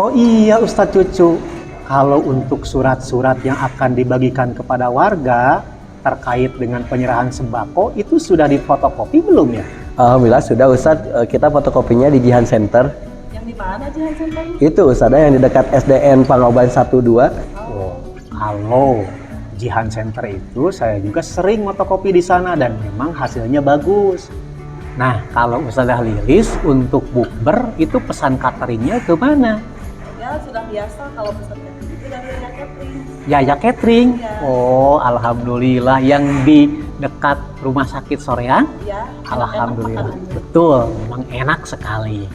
Oh iya Ustadz Cucu, kalau untuk surat-surat yang akan dibagikan kepada warga terkait dengan penyerahan sembako itu sudah difotokopi belum ya? Alhamdulillah sudah Ustadz, kita fotokopinya di Jihan Center. Yang di mana Jihan Center? Itu Ustadz yang di dekat SDN Pangoban 12. Oh, kalau Jihan Center itu saya juga sering fotokopi di sana dan memang hasilnya bagus. Nah, kalau Ustazah Lilis untuk bukber itu pesan cateringnya ke mana? Ya sudah biasa kalau pesan catering itu dari Yaya Catering. Yaya Catering. Ya. Oh, alhamdulillah yang di dekat rumah sakit Soreang. Ya. Alhamdulillah. Betul, memang enak sekali.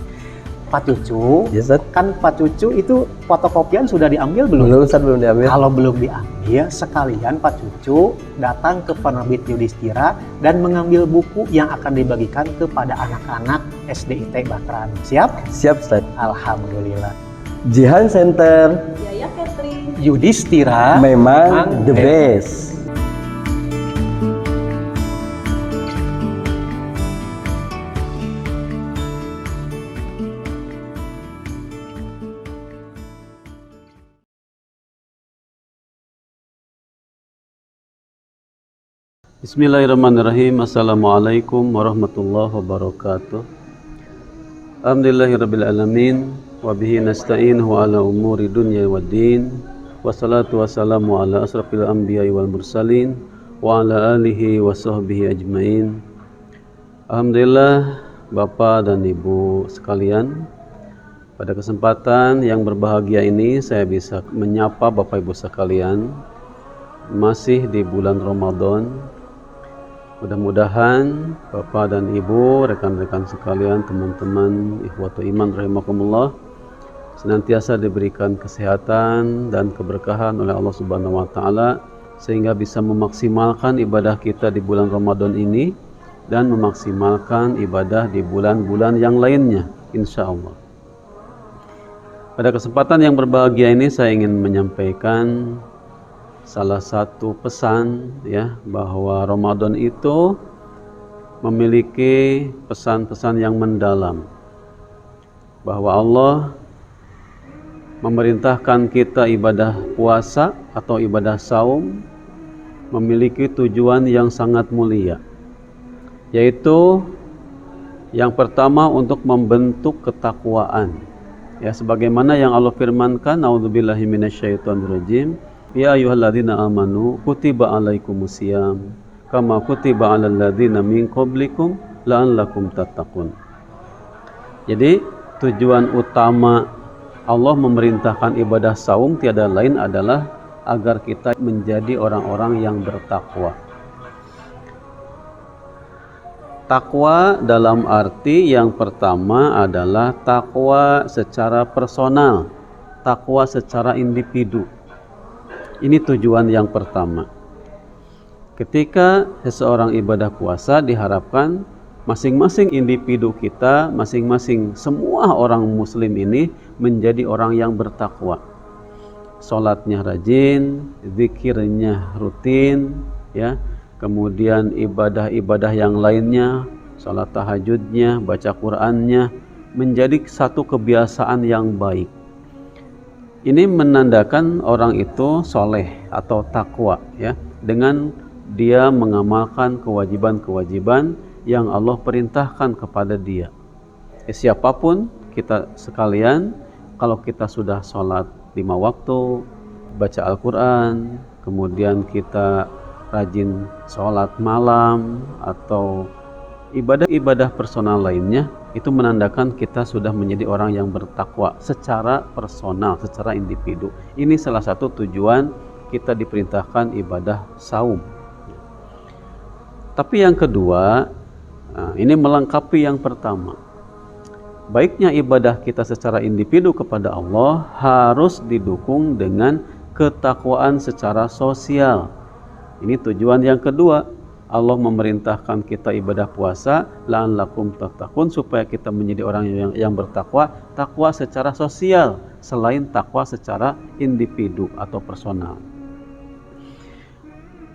Pak Cucu, Yes, Ustadz. kan Pak Cucu itu fotokopian sudah diambil belum? Belum Ustadz, belum diambil. Kalau belum diambil, sekalian Pak Cucu datang ke penerbit Yudhistira dan mengambil buku yang akan dibagikan kepada anak-anak SDIT Batraan. Siap? Siap Ustadz. Alhamdulillah. Jihan Center Yaya Catering. Yudhistira memang the best. Bismillahirrahmanirrahim. Assalamualaikum warahmatullahi wabarakatuh. Alhamdulillahirabbil alamin wa bihi nasta'inuhu ala umuri dunya waddin. Wassalatu wassalamu ala asrafil anbiya'i wal mursalin wa ala alihi wa sahbihi ajmain. Alhamdulillah Bapak dan Ibu sekalian, pada kesempatan yang berbahagia ini saya bisa menyapa Bapak Ibu sekalian masih di bulan Ramadan. Mudah-mudahan Bapak dan Ibu, rekan-rekan sekalian, teman-teman ikhwatu iman rahimakumullah senantiasa diberikan kesehatan dan keberkahan oleh Allah Subhanahu wa taala sehingga bisa memaksimalkan ibadah kita di bulan Ramadan ini dan memaksimalkan ibadah di bulan-bulan yang lainnya insyaallah. Pada kesempatan yang berbahagia ini saya ingin menyampaikan salah satu pesan ya, bahwa Ramadan itu memiliki pesan-pesan yang mendalam, bahwa Allah memerintahkan kita ibadah puasa atau ibadah saum memiliki tujuan yang sangat mulia, yaitu yang pertama untuk membentuk ketakwaan ya, sebagaimana yang Allah firmankan, a'udzubillahi minasyaitonirrajim, ya ayyuhalladzina amanu kutiba alaikumusiyam kama kutiba alal ladzina min qablikum la'allakum tattaqun. Jadi tujuan utama Allah memerintahkan ibadah saum tiada lain adalah agar kita menjadi orang-orang yang bertakwa. Takwa dalam arti yang pertama adalah takwa secara personal, takwa secara individu. Ini tujuan yang pertama. Ketika seseorang ibadah puasa, diharapkan masing-masing individu kita, masing-masing semua orang muslim ini menjadi orang yang bertakwa. Salatnya rajin, zikirnya rutin, ya. Kemudian ibadah-ibadah yang lainnya, salat tahajudnya, baca Qur'annya menjadi satu kebiasaan yang baik. Ini menandakan orang itu soleh atau takwa ya, dengan dia mengamalkan kewajiban-kewajiban yang Allah perintahkan kepada dia. Siapapun kita sekalian, kalau kita sudah sholat 5 waktu, baca Al-Quran, kemudian kita rajin sholat malam atau ibadah-ibadah personal lainnya, itu menandakan kita sudah menjadi orang yang bertakwa secara personal, secara individu. Ini salah satu tujuan kita diperintahkan ibadah saum. Tapi yang kedua, ini melengkapi yang pertama. Baiknya ibadah kita secara individu kepada Allah harus didukung dengan ketakwaan secara sosial. Ini tujuan yang kedua. Allah memerintahkan kita ibadah puasa la'allakum tattaqun, supaya kita menjadi orang yang bertakwa, takwa secara sosial selain takwa secara individu atau personal.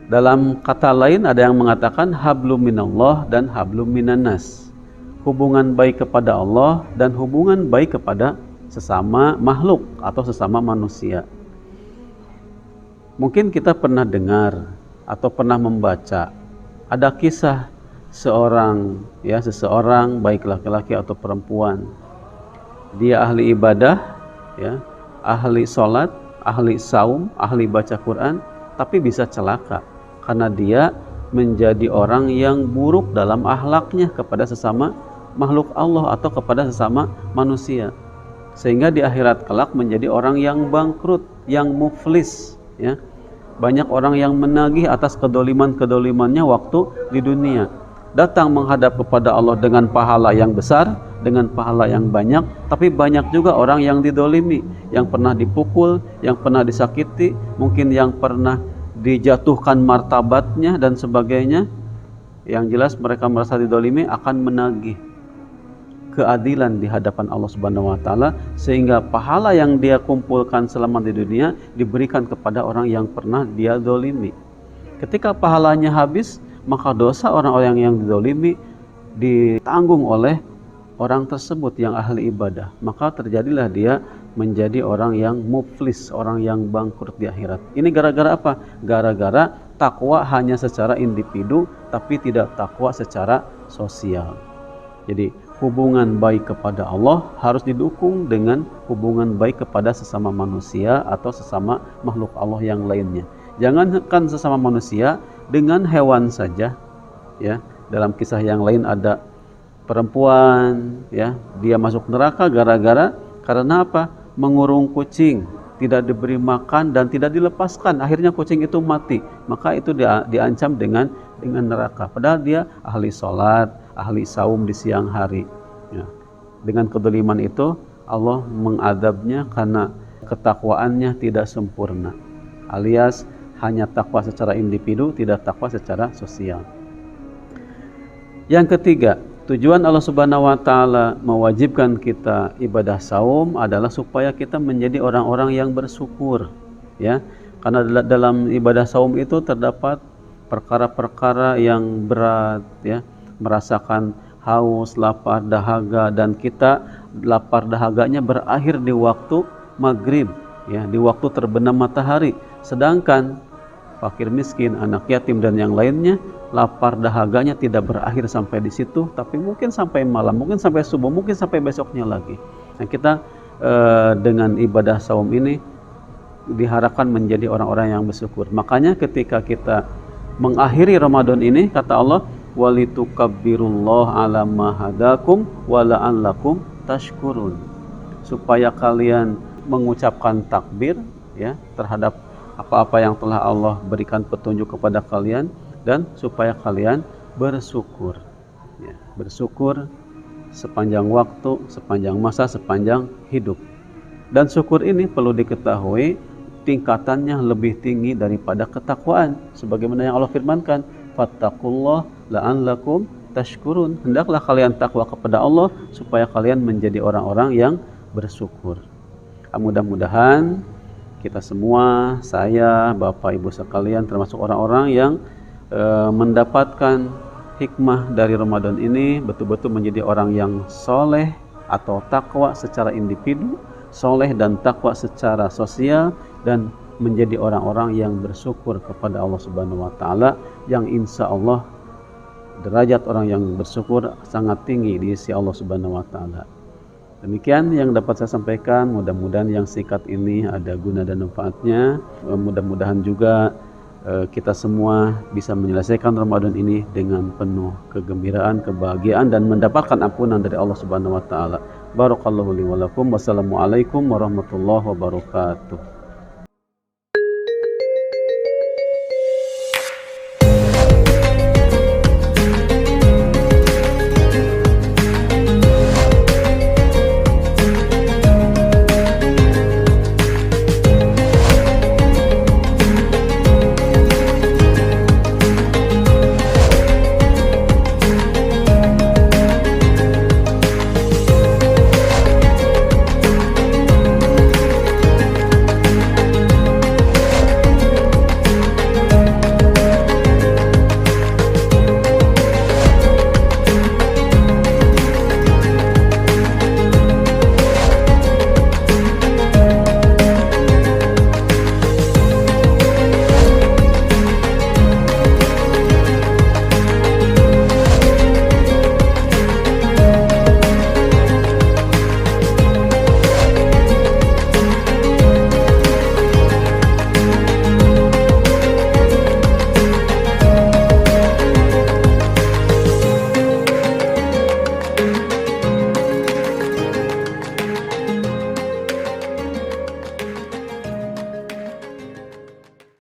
Dalam kata lain ada yang mengatakan hablum minallah dan hablum minannas. Hubungan baik kepada Allah dan hubungan baik kepada sesama makhluk atau sesama manusia. Mungkin kita pernah dengar atau pernah membaca ada kisah seseorang baik laki-laki atau perempuan. Dia ahli ibadah, ya, ahli sholat, ahli saum, ahli baca Quran, tapi bisa celaka karena dia menjadi orang yang buruk dalam akhlaknya kepada sesama makhluk Allah atau kepada sesama manusia, sehingga di akhirat kelak menjadi orang yang bangkrut, yang muflis, ya. Banyak orang yang menagih atas kedolimannya waktu di dunia, datang menghadap kepada Allah dengan pahala yang besar, dengan pahala yang banyak, tapi banyak juga orang yang didolimi, yang pernah dipukul, yang pernah disakiti, mungkin yang pernah dijatuhkan martabatnya dan sebagainya. Yang jelas mereka merasa didolimi akan menagih keadilan di hadapan Allah Subhanahu wa taala, sehingga pahala yang dia kumpulkan selama di dunia diberikan kepada orang yang pernah dia dolimi. Ketika pahalanya habis, maka dosa orang-orang yang didolimi ditanggung oleh orang tersebut yang ahli ibadah. Maka terjadilah dia menjadi orang yang muflis, orang yang bangkrut di akhirat. Ini gara-gara apa? Gara-gara takwa hanya secara individu tapi tidak takwa secara sosial. Jadi hubungan baik kepada Allah harus didukung dengan hubungan baik kepada sesama manusia atau sesama makhluk Allah yang lainnya. Jangankan sesama manusia, dengan hewan saja, ya. Dalam kisah yang lain ada perempuan, ya, dia masuk neraka karena apa? Mengurung kucing, tidak diberi makan dan tidak dilepaskan. Akhirnya kucing itu mati. Maka itu diancam dengan neraka. Padahal dia ahli sholat, ahli saum di siang hari, ya. Dengan kedoliman itu Allah mengadabnya karena ketakwaannya tidak sempurna, alias hanya takwa secara individu, tidak takwa secara sosial. Yang ketiga, tujuan Allah Subhanahu wa taala mewajibkan kita ibadah saum adalah supaya kita menjadi orang-orang yang bersyukur, ya. Karena dalam ibadah saum itu terdapat perkara-perkara yang berat, ya, merasakan haus, lapar, dahaga, dan kita lapar dahaganya berakhir di waktu maghrib, ya, di waktu terbenam matahari. Sedangkan fakir miskin, anak yatim dan yang lainnya lapar dahaganya tidak berakhir sampai di situ, tapi mungkin sampai malam, mungkin sampai subuh, mungkin sampai besoknya lagi. Nah, kita dengan ibadah saum ini diharapkan menjadi orang-orang yang bersyukur. Makanya ketika kita mengakhiri Ramadan ini, kata Allah, walitukabbirullaha ala ma hadakum wa la'allakum tashkurun, supaya kalian mengucapkan takbir, ya, terhadap apa-apa yang telah Allah berikan petunjuk kepada kalian, dan supaya kalian bersyukur, ya, bersyukur sepanjang waktu, sepanjang masa, sepanjang hidup. Dan syukur ini perlu diketahui tingkatannya lebih tinggi daripada ketakwaan, sebagaimana yang Allah firmankan, fattaqullah la'allakum tashkurun, hendaklah kalian takwa kepada Allah supaya kalian menjadi orang-orang yang bersyukur. Mudah-mudahan kita semua, saya, Bapak Ibu sekalian, termasuk orang-orang yang mendapatkan hikmah dari Ramadan ini, betul-betul menjadi orang yang soleh atau takwa secara individu, soleh dan takwa secara sosial, dan menjadi orang-orang yang bersyukur kepada Allah Subhanahu wa taala, yang insya Allah derajat orang yang bersyukur sangat tinggi di sisi Allah Subhanahu wa taala. Demikian yang dapat saya sampaikan. Mudah-mudahan yang singkat ini ada guna dan manfaatnya. Mudah-mudahan juga kita semua bisa menyelesaikan Ramadan ini dengan penuh kegembiraan, kebahagiaan, dan mendapatkan ampunan dari Allah Subhanahu wa taala. Barakallahu li wa lakum. Wassalamualaikum warahmatullahi wabarakatuh.